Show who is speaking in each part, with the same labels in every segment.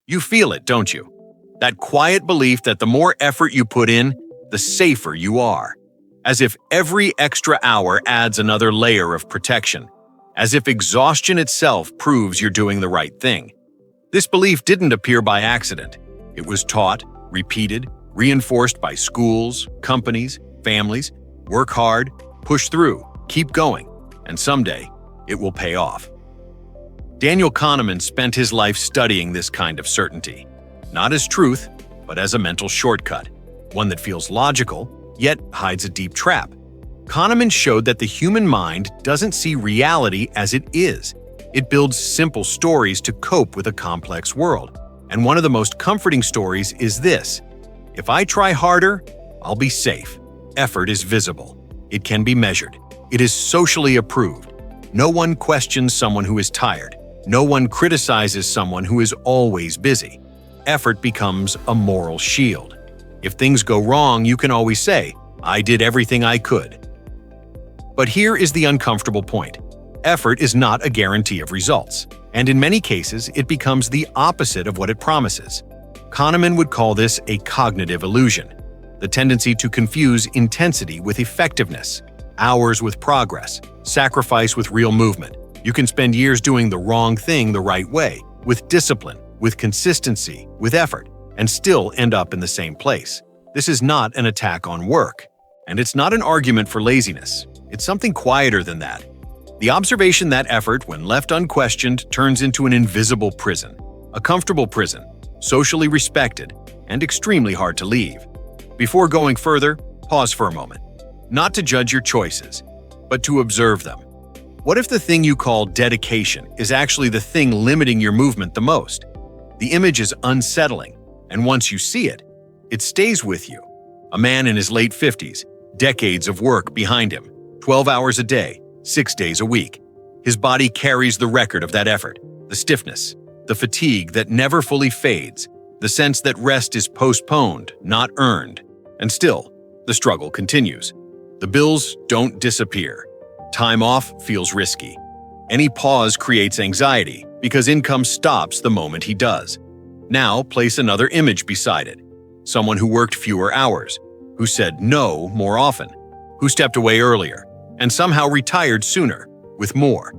Speaker 1: You feel it, don't you? That quiet belief that the more effort you put in, the safer you are. As if every extra hour adds another layer of protection. As if exhaustion itself proves you're doing the right thing. This belief didn't appear by accident. It was taught, repeated, reinforced by schools, companies, families. Work hard, push through, keep going, and someday it will pay off. Daniel Kahneman spent his life studying this kind of certainty, not as truth, but as a mental shortcut, one that feels logical, yet hides a deep trap. Kahneman showed that the human mind doesn't see reality as it is. It builds simple stories to cope with a complex world. And one of the most comforting stories is this: if I try harder, I'll be safe. Effort is visible. It can be measured. It is socially approved. No one questions someone who is tired. No one criticizes someone who is always busy. Effort becomes a moral shield. If things go wrong, you can always say, "I did everything I could." But here is the uncomfortable point. Effort is not a guarantee of results, and in many cases, it becomes the opposite of what it promises. Kahneman would call this a cognitive illusion, the tendency to confuse intensity with effectiveness, hours with progress, sacrifice with real movement. You can spend years doing the wrong thing the right way, with discipline, with consistency, with effort, and still end up in the same place. This is not an attack on work, and it's not an argument for laziness. It's something quieter than that. The observation that effort, when left unquestioned, turns into an invisible prison, a comfortable prison, socially respected, and extremely hard to leave. Before going further, pause for a moment. Not to judge your choices, but to observe them. What if the thing you call dedication is actually the thing limiting your movement the most? The image is unsettling, and once you see it, it stays with you. A man in his late 50s, decades of work behind him, 12 hours a day, 6 days a week. His body carries the record of that effort, the stiffness, the fatigue that never fully fades, the sense that rest is postponed, not earned. And still, the struggle continues. The bills don't disappear. Time off feels risky. Any pause creates anxiety because income stops the moment he does. Now place another image beside it. Someone who worked fewer hours, who said no more often, who stepped away earlier, and somehow retired sooner, with more.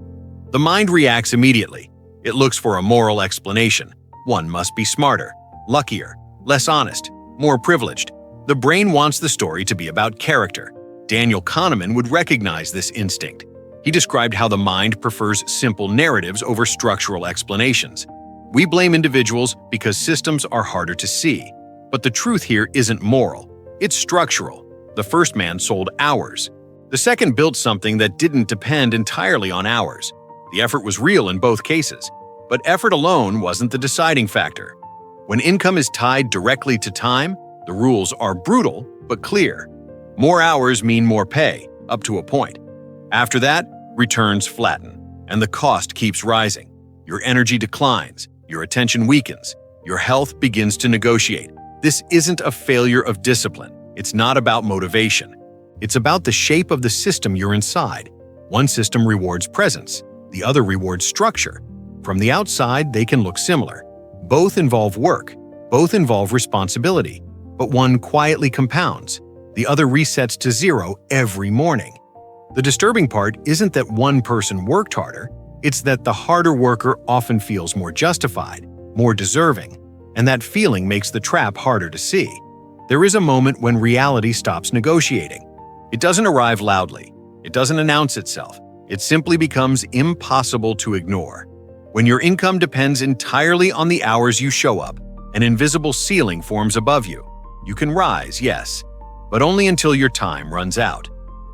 Speaker 1: The mind reacts immediately. It looks for a moral explanation. One must be smarter, luckier, less honest, more privileged. The brain wants the story to be about character. Daniel Kahneman would recognize this instinct. He described how the mind prefers simple narratives over structural explanations. We blame individuals because systems are harder to see. But the truth here isn't moral. It's structural. The first man sold hours. The second built something that didn't depend entirely on hours. The effort was real in both cases, but effort alone wasn't the deciding factor. When income is tied directly to time, the rules are brutal but clear. More hours mean more pay, up to a point. After that, returns flatten, and the cost keeps rising. Your energy declines, your attention weakens, your health begins to negotiate. This isn't a failure of discipline. It's not about motivation. It's about the shape of the system you're inside. One system rewards presence, the other rewards structure. From the outside, they can look similar. Both involve work, both involve responsibility, but one quietly compounds. The other resets to zero every morning. The disturbing part isn't that one person worked harder, it's that the harder worker often feels more justified, more deserving, and that feeling makes the trap harder to see. There is a moment when reality stops negotiating. It doesn't arrive loudly. It doesn't announce itself. It simply becomes impossible to ignore. When your income depends entirely on the hours you show up, an invisible ceiling forms above you. You can rise, yes, but only until your time runs out.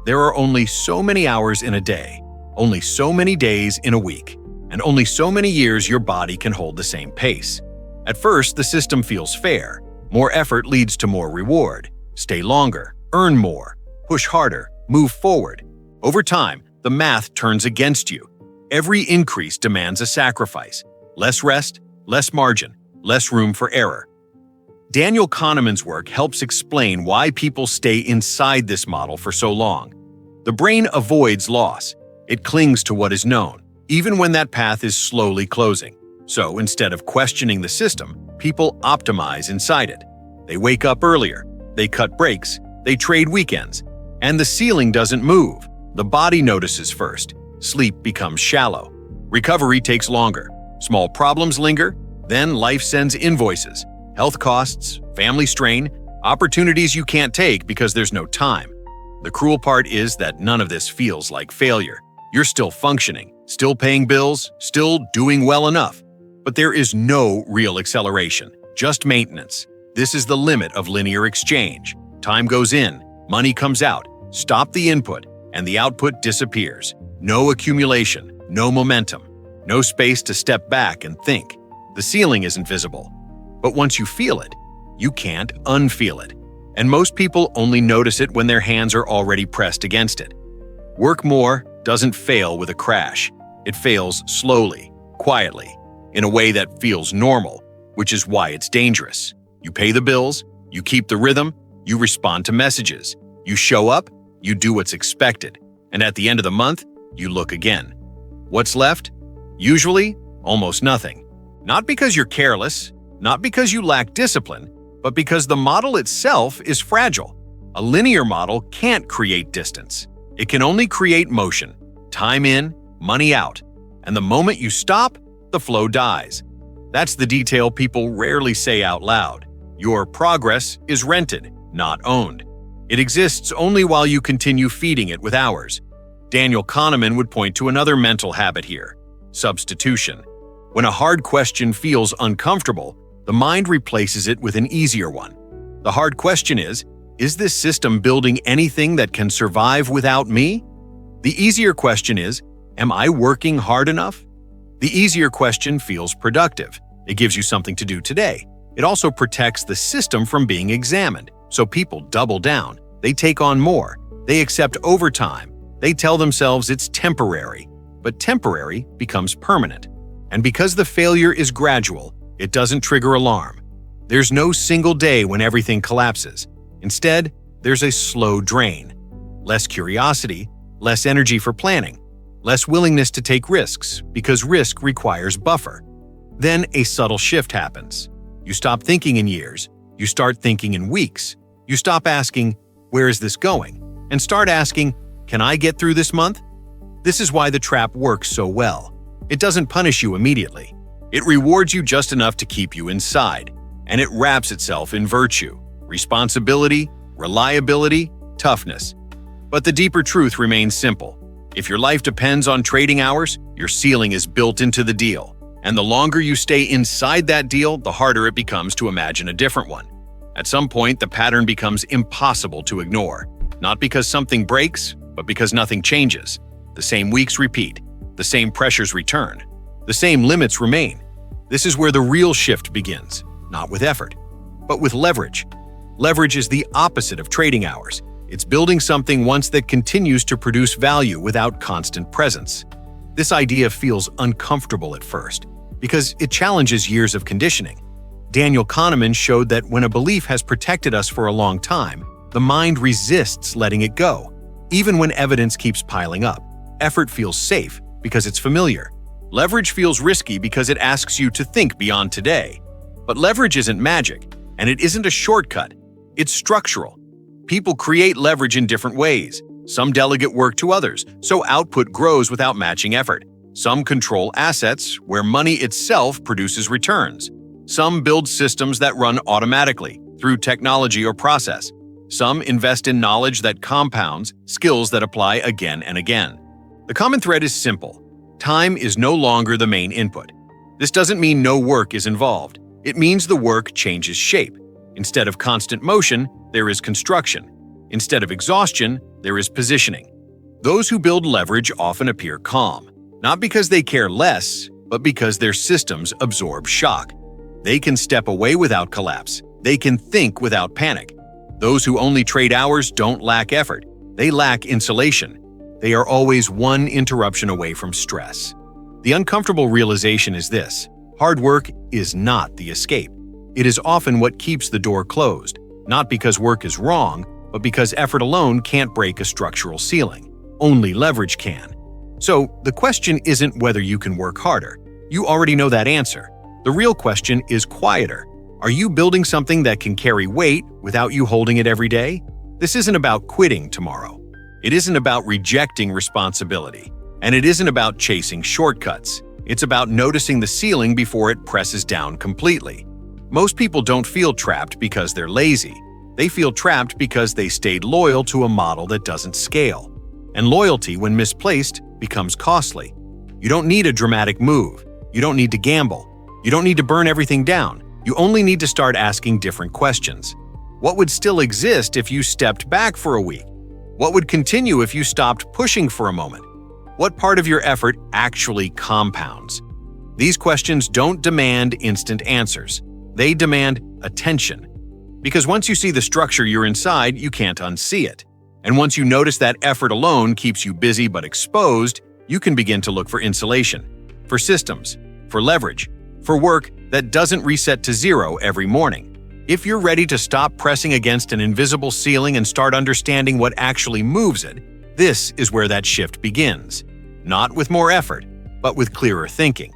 Speaker 1: There are only so many hours in a day, only so many days in a week, and only so many years your body can hold the same pace. At first, the system feels fair. More effort leads to more reward. Stay longer, earn more, push harder, move forward. Over time, the math turns against you. Every increase demands a sacrifice. Less rest, less margin, less room for error. Daniel Kahneman's work helps explain why people stay inside this model for so long. The brain avoids loss. It clings to what is known, even when that path is slowly closing. So instead of questioning the system, people optimize inside it. They wake up earlier, they cut breaks, they trade weekends, and the ceiling doesn't move. The body notices first. Sleep becomes shallow. Recovery takes longer. Small problems linger, then life sends invoices, health costs, family strain, opportunities you can't take because there's no time. The cruel part is that none of this feels like failure. You're still functioning, still paying bills, still doing well enough. But there is no real acceleration, just maintenance. This is the limit of linear exchange. Time goes in, money comes out, stop the input, and the output disappears. No accumulation, no momentum, no space to step back and think. The ceiling isn't visible. But once you feel it, you can't unfeel it. And most people only notice it when their hands are already pressed against it. Work more doesn't fail with a crash. It fails slowly, quietly, in a way that feels normal, which is why it's dangerous. You pay the bills, you keep the rhythm, you respond to messages, you show up, you do what's expected, and at the end of the month, you look again. What's left? Usually, almost nothing. Not because you're careless, not because you lack discipline, but because the model itself is fragile. A linear model can't create distance. It can only create motion. Time in, money out. And the moment you stop, the flow dies. That's the detail people rarely say out loud. Your progress is rented, not owned. It exists only while you continue feeding it with hours. Daniel Kahneman would point to another mental habit here: substitution. When a hard question feels uncomfortable, the mind replaces it with an easier one. The hard question is this system building anything that can survive without me? The easier question is, am I working hard enough? The easier question feels productive. It gives you something to do today. It also protects the system from being examined. So people double down. They take on more. They accept overtime. They tell themselves it's temporary. But temporary becomes permanent. And because the failure is gradual, it doesn't trigger alarm. There's no single day when everything collapses. Instead, there's a slow drain. Less curiosity, less energy for planning, less willingness to take risks because risk requires buffer. Then a subtle shift happens. You stop thinking in years. You start thinking in weeks. You stop asking, where is this going? And start asking, can I get through this month? This is why the trap works so well. It doesn't punish you immediately. It rewards you just enough to keep you inside, and it wraps itself in virtue, responsibility, reliability, toughness. But the deeper truth remains simple. If your life depends on trading hours, your ceiling is built into the deal. And the longer you stay inside that deal, the harder it becomes to imagine a different one. At some point, the pattern becomes impossible to ignore. Not because something breaks, but because nothing changes. The same weeks repeat. The same pressures return. The same limits remain. This is where the real shift begins, not with effort, but with leverage. Leverage is the opposite of trading hours. It's building something once that continues to produce value without constant presence. This idea feels uncomfortable at first, because it challenges years of conditioning. Daniel Kahneman showed that when a belief has protected us for a long time, the mind resists letting it go. Even when evidence keeps piling up, effort feels safe because it's familiar. Leverage feels risky because it asks you to think beyond today. But leverage isn't magic, and it isn't a shortcut. It's structural. People create leverage in different ways. Some delegate work to others, so output grows without matching effort. Some control assets, where money itself produces returns. Some build systems that run automatically, through technology or process. Some invest in knowledge that compounds, skills that apply again and again. The common thread is simple. Time is no longer the main input. This doesn't mean no work is involved. It means the work changes shape. Instead of constant motion, there is construction. Instead of exhaustion, there is positioning. Those who build leverage often appear calm, not because they care less, but because their systems absorb shock. They can step away without collapse. They can think without panic. Those who only trade hours don't lack effort. They lack insulation. They are always one interruption away from stress. The uncomfortable realization is this: hard work is not the escape. It is often what keeps the door closed, not because work is wrong, but because effort alone can't break a structural ceiling. Only leverage can. So, the question isn't whether you can work harder. You already know that answer. The real question is quieter. Are you building something that can carry weight without you holding it every day? This isn't about quitting tomorrow. It isn't about rejecting responsibility. And it isn't about chasing shortcuts. It's about noticing the ceiling before it presses down completely. Most people don't feel trapped because they're lazy. They feel trapped because they stayed loyal to a model that doesn't scale. And loyalty, when misplaced, becomes costly. You don't need a dramatic move. You don't need to gamble. You don't need to burn everything down. You only need to start asking different questions. What would still exist if you stepped back for a week? What would continue if you stopped pushing for a moment? What part of your effort actually compounds? These questions don't demand instant answers. They demand attention. Because once you see the structure you're inside, you can't unsee it. And once you notice that effort alone keeps you busy but exposed, you can begin to look for insulation, for systems, for leverage, for work that doesn't reset to zero every morning. If you're ready to stop pressing against an invisible ceiling and start understanding what actually moves it, this is where that shift begins. Not with more effort, but with clearer thinking.